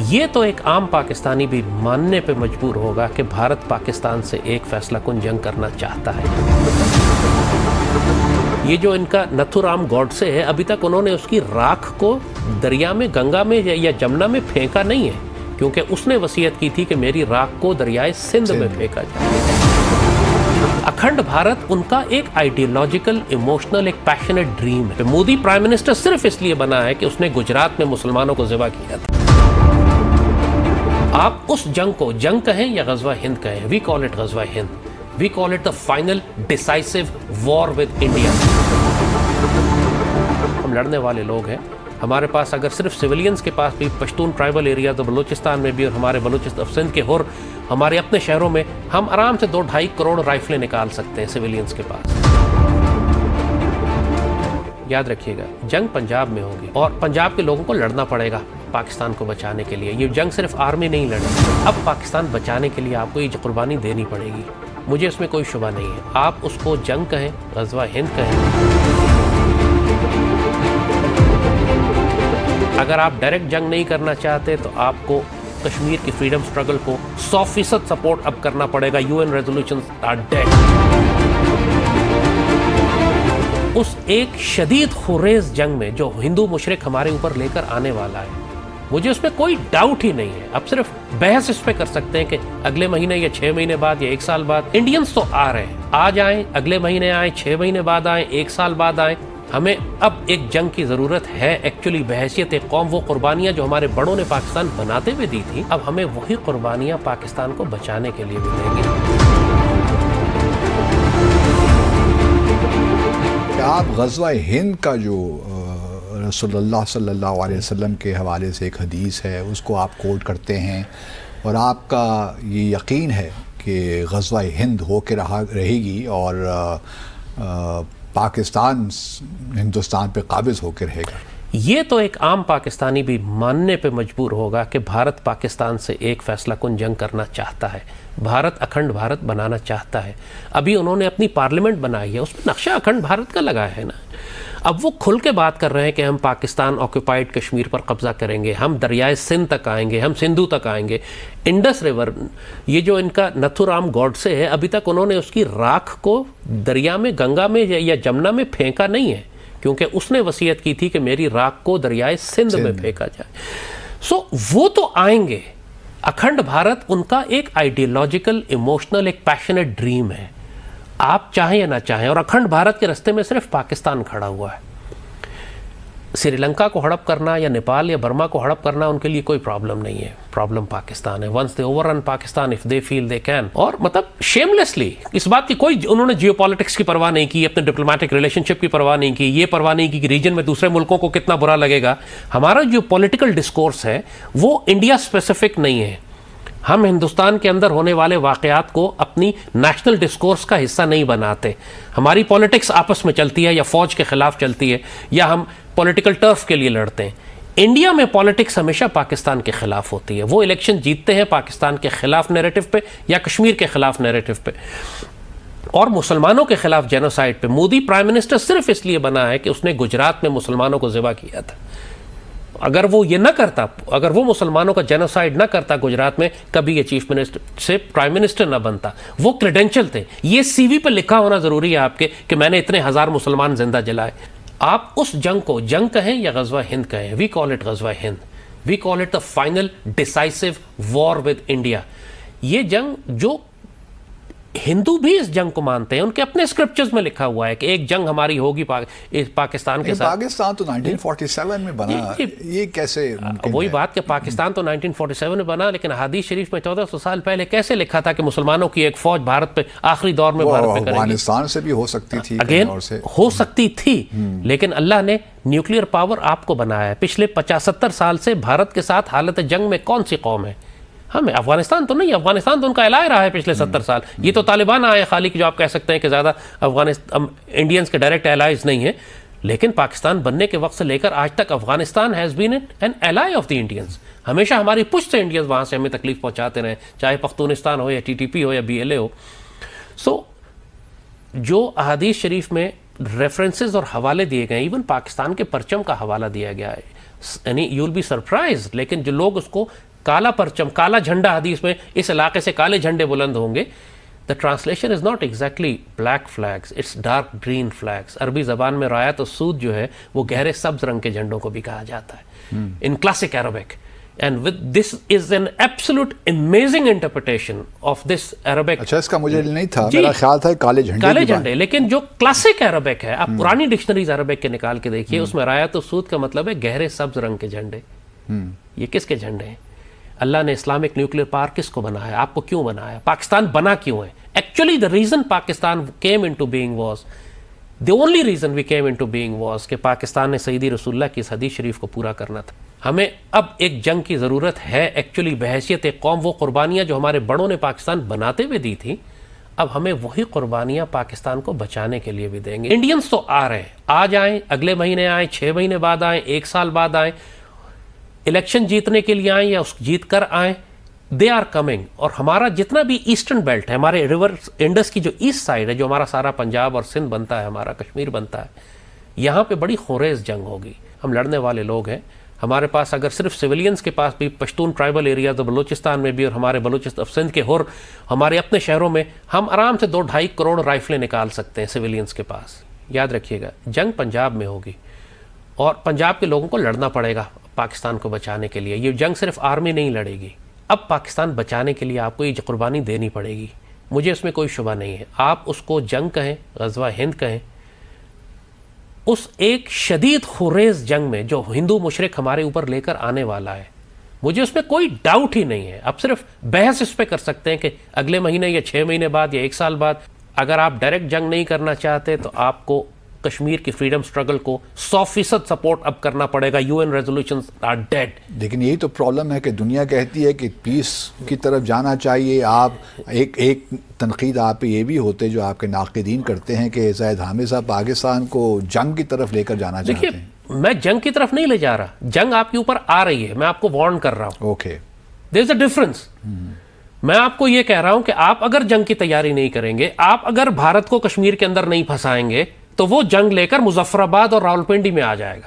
یہ تو ایک عام پاکستانی بھی ماننے پہ مجبور ہوگا کہ بھارت پاکستان سے ایک فیصلہ کن جنگ کرنا چاہتا ہے۔ یہ جو ان کا نتھو رام گوڈسے ہے، ابھی تک انہوں نے اس کی راکھ کو دریا میں، گنگا میں یا جمنا میں پھینکا نہیں ہے، کیونکہ اس نے وصیت کی تھی کہ میری راکھ کو دریائے سندھ میں پھینکا جائے۔ اکھنڈ بھارت ان کا ایک آئیڈیالوجیکل، ایموشنل، ایک پیشنیٹ ڈریم ہے۔ مودی پرائم منسٹر صرف اس لیے بنا ہے کہ اس نے گجرات میں مسلمانوں کو ذبح کیا تھا۔ آپ اس جنگ کو جنگ کہیں یا غزوہ ہند کہیں، وی کال اٹ غزوہ ہند، we call it the final decisive war with India. ہم لڑنے والے لوگ ہیں، ہمارے پاس اگر صرف سویلینز کے پاس بھی پشتون ٹرائبل ایریاز بلوچستان میں بھی، اور ہمارے بلوچستان سندھ کے ہر ہمارے اپنے شہروں میں ہم آرام سے 2-2.5 کروڑ رائفلیں نکال سکتے ہیں سویلینز کے پاس۔ یاد رکھیے گا، جنگ پنجاب میں ہوگی اور پنجاب کے لوگوں کو لڑنا پڑے گا پاکستان کو بچانے کے لیے۔ یہ جنگ صرف آرمی نہیں لڑے، اب پاکستان بچانے کے لیے آپ کو یہ قربانی دینی پڑے گی، مجھے اس میں کوئی شبہ نہیں ہے۔ آپ اس کو جنگ کہیں، غزوہ ہند کہیں۔ اگر آپ ڈائریکٹ جنگ نہیں کرنا چاہتے تو آپ کو کشمیر کی فریڈم سٹرگل کو 100% سپورٹ اب کرنا پڑے گا۔ UN resolutions are dead. اس ایک شدید خریز جنگ میں جو ہندو مشرق ہمارے اوپر لے کر آنے والا ہے، مجھے اس میں کوئی ڈاؤٹ ہی نہیں ہے۔ اب صرف بحث اس پہ کر سکتے ہیں کہ اگلے مہینے یا 6 مہینے بعد یا 1 سال بعد۔ انڈینز تو آ رہے ہیں، آج آئیں، اگلے مہینے آئیں، 6 مہینے بعد آئیں، 1 سال بعد آئیں۔ ہمیں اب ایک جنگ کی ضرورت ہے ایکچولی بحیثیت ایک قوم۔ وہ قربانیاں جو ہمارے بڑوں نے پاکستان بناتے ہوئے دی تھی، اب ہمیں وہی قربانیاں پاکستان کو بچانے کے لیے ملیں گی۔ آپ غزوہ ہند کا جو رسول اللہ صلی اللہ علیہ وسلم کے حوالے سے ایک حدیث ہے، اس کو آپ کوٹ کرتے ہیں، اور آپ کا یہ یقین ہے کہ غزوہ ہند ہو کے رہے گی اور پاکستان ہندوستان پہ قابض ہو کے رہے گا۔ یہ تو ایک عام پاکستانی بھی ماننے پہ مجبور ہوگا کہ بھارت پاکستان سے ایک فیصلہ کن جنگ کرنا چاہتا ہے، بھارت اکھنڈ بھارت بنانا چاہتا ہے۔ ابھی انہوں نے اپنی پارلیمنٹ بنائی ہے، اس میں نقشہ اکھنڈ بھارت کا لگا ہے نا۔ اب وہ کھل کے بات کر رہے ہیں کہ ہم پاکستان آکوپائڈ کشمیر پر قبضہ کریں گے، ہم دریائے سندھ تک آئیں گے، ہم سندھو تک آئیں گے، انڈس ریور۔ یہ جو ان کا نتھو رام گوڈسے ہے، ابھی تک انہوں نے اس کی راکھ کو دریا میں، گنگا میں یا جمنا میں پھینکا نہیں ہے، کیونکہ اس نے وصیت کی تھی کہ میری راکھ کو دریائے سندھ میں پھینکا جائے۔ سو وہ تو آئیں گے۔ اکھنڈ بھارت ان کا ایک آئیڈیالوجیکل، ایموشنل، ایک پیشنیٹ ڈریم ہے، آپ چاہیں یا نہ چاہیں۔ اور اکھنڈ بھارت کے رستے میں صرف پاکستان کھڑا ہوا ہے۔ سری لنکا کو ہڑپ کرنا یا نیپال یا برما کو ہڑپ کرنا ان کے لیے کوئی پرابلم نہیں ہے، پرابلم پاکستان ہے۔ Once they overrun Pakistan if they fail they can. اور مطلب شیملیسلی اس بات کی کوئی، انہوں نے جیو پالیٹکس کی پرواہ نہیں کی، اپنے ڈپلومیٹک ریلیشن شپ کی پرواہ نہیں کی، یہ پرواہ نہیں کی کہ ریجن میں دوسرے ملکوں کو کتنا برا لگے گا۔ ہمارا جو پولیٹیکل ڈسکورس ہے وہ انڈیا اسپیسیفک نہیں ہے۔ ہم ہندوستان کے اندر ہونے والے واقعات کو اپنی نیشنل ڈسکورس کا حصہ نہیں بناتے۔ ہماری پولیٹکس آپس میں چلتی ہے، یا فوج کے خلاف چلتی ہے، یا ہم پولیٹیکل ٹرف کے لیے لڑتے ہیں۔ انڈیا میں پولیٹکس ہمیشہ پاکستان کے خلاف ہوتی ہے۔ وہ الیکشن جیتتے ہیں پاکستان کے خلاف نیریٹو پہ یا کشمیر کے خلاف نیریٹو پہ، اور مسلمانوں کے خلاف جینوسائیڈ پہ۔ مودی پرائم منسٹر صرف اس لیے بنا ہے کہ اس نے گجرات میں مسلمانوں کو ذبح کیا تھا۔ اگر وہ یہ نہ کرتا، اگر وہ مسلمانوں کا جینوسائیڈ نہ کرتا گجرات میں، کبھی یہ چیف منسٹر سے پرائم منسٹر نہ بنتا۔ وہ کریڈینشل تھے، یہ سی وی پہ لکھا ہونا ضروری ہے آپ کے کہ میں نے اتنے 1000 مسلمان زندہ جلائے۔ آپ اس جنگ کو جنگ کہیں یا غزوہ ہند کہیں، وی کال اٹ غزوہ ہند، we call it the final decisive war with India. یہ جنگ جو ہندو بھی اس جنگ کو مانتے ہیں، ان کے اپنے اسکرپچرز میں لکھا ہوا ہے کہ ایک جنگ ہماری ہوگی پاکستان کے ساتھ۔ پاکستان تو 1947 میں بنا، یہ کیسے ممکن ہے؟ وہی بات کہ پاکستان تو 1947 میں بنا، لیکن حدیث شریف میں 1400 سال پہلے کیسے لکھا تھا کہ مسلمانوں کی ایک فوج بھارت پہ آخری دور میں بھارت پہ کرے گی۔ افغانستان سے بھی ہو سکتی تھی، اگین ہو سکتی تھی، لیکن اللہ نے نیوکلیئر پاور آپ کو بنایا ہے۔ پچھلے 50-70 سال سے بھارت کے ساتھ حالت جنگ میں کون سی قوم ہے؟ ہمیں افغانستان تو نہیں، افغانستان تو ان کا الائے رہا ہے پچھلے 70 سال۔ یہ تو طالبان آئے خالی جو آپ کہہ سکتے ہیں کہ زیادہ انڈینز کے ڈائریکٹ الائز نہیں ہیں، لیکن پاکستان بننے کے وقت سے لے کر آج تک Afghanistan has been an ally of the Indians. ہمیشہ ہماری پشت سے انڈینز وہاں سے ہمیں تکلیف پہنچاتے رہے، چاہے پختونستان ہو یا TTP ہو یا BLA ہو۔ سو جو احادیث شریف میں ریفرنسز اور حوالے دیے گئے، ایون پاکستان کے پرچم کا حوالہ دیا گیا ہے، یعنی یو ول بی سرپرائز، لیکن جو لوگ اس کو کالا پرچم کالا جھنڈا حدیث میں اس علاقے سے کالے جھنڈے بلند ہوں گے. The translation is not exactly black flags, it's dark green flags. عربی زبان میں رایت السود جو ہے وہ گہرے سبز رنگ کے جھنڈوں کو بھی کہا جاتا ہے in classic Arabic. And with this is an absolute amazing interpretation of this Arabic. اچھا اس کا مجھے نہیں تھا, میرا خیال تھا کالے جھنڈے, لیکن جو کلاسک عربک ہے, آپ پرانی ڈکشنریز عربک کے نکال کے دیکھیے, اس میں رایت السود کا مطلب ہے گہرے سبز رنگ کے جھنڈے. یہ کس کے جھنڈے ہیں؟ اللہ نے اسلامک نیوکلیر پاور کس کو بنایا, آپ کو کیوں بنایا, پاکستان بنا کیوں ہے؟ Actually the reason Pakistan came into being was, the only reason we came into being was کہ پاکستان نے سیدی رسول اللہ کی اس حدیث شریف کو پورا کرنا تھا. ہمیں اب ایک جنگ کی ضرورت ہے ایکچولی بحیثیت ایک قوم. وہ قربانیاں جو ہمارے بڑوں نے پاکستان بناتے ہوئے دی تھیں, اب ہمیں وہی قربانیاں پاکستان کو بچانے کے لیے بھی دیں گے. انڈینز تو آ رہے ہیں, آج آئیں, اگلے مہینے آئیں, 6 مہینے بعد آئیں, 1 سال بعد آئیں, الیکشن جیتنے کے لیے آئیں یا اس جیت کر آئیں, دے آر کمنگ. اور ہمارا جتنا بھی ایسٹرن بیلٹ ہے, ہمارے ریور انڈس کی جو ایسٹ سائڈ ہے, جو ہمارا سارا پنجاب اور سندھ بنتا ہے, ہمارا کشمیر بنتا ہے, یہاں پہ بڑی خوریز جنگ ہوگی. ہم لڑنے والے لوگ ہیں. ہمارے پاس اگر صرف سویلینز کے پاس بھی پشتون ٹرائبل ایریاز بلوچستان میں بھی, اور ہمارے بلوچستان سندھ کے ہور ہمارے اپنے شہروں میں, ہم آرام سے 2-2.5 کروڑ رائفلیں نکال سکتے ہیں سویلینز کے پاس. یاد رکھیے گا, جنگ پنجاب میں ہوگی اور پنجاب کے لوگوں کو لڑنا پڑے گا پاکستان کو بچانے کے لیے. یہ جنگ صرف آرمی نہیں لڑے گی. اب پاکستان بچانے کے لیے آپ کو یہ قربانی دینی پڑے گی, مجھے اس میں کوئی شبہ نہیں ہے. آپ اس کو جنگ کہیں, غزوہ ہند کہیں, اس ایک شدید خریز جنگ میں جو ہندو مشرک ہمارے اوپر لے کر آنے والا ہے, مجھے اس میں کوئی ڈاؤٹ ہی نہیں ہے. اب صرف بحث اس پہ کر سکتے ہیں کہ اگلے مہینے یا 6 مہینے بعد یا 1 سال بعد. اگر آپ ڈائریکٹ جنگ نہیں کرنا چاہتے تو آپ کو کشمیر کی فریڈم سٹرگل کو 100% سپورٹ اب کرنا پڑے گا. UN resolutions are dead. لیکن یہی تو پرابلم ہے کہ دنیا کہتی ہے کہ پیس کی طرف جانا چاہیے. آپ ایک تنقید آپ پہ یہ بھی ہوتے جو آپ کے ناقدین کرتے ہیں کہ زاہد حامد صاحب پاکستان کو جنگ کی طرف لے کر جانا چاہتے ہیں. میں جنگ کی طرف نہیں لے جا رہا, جنگ آپ کے اوپر آ رہی ہے, میں آپ کو وارن کر رہا ہوں. Okay, there is a difference. میں آپ کو یہ کہہ رہا ہوں کہ آپ اگر جنگ کی تیاری نہیں کریں گے, آپ اگر بھارت کو کشمیر کے اندر نہیں پھنسائیں گے, تو وہ جنگ لے کر مظفر آباد اور راولپنڈی میں آ جائے گا.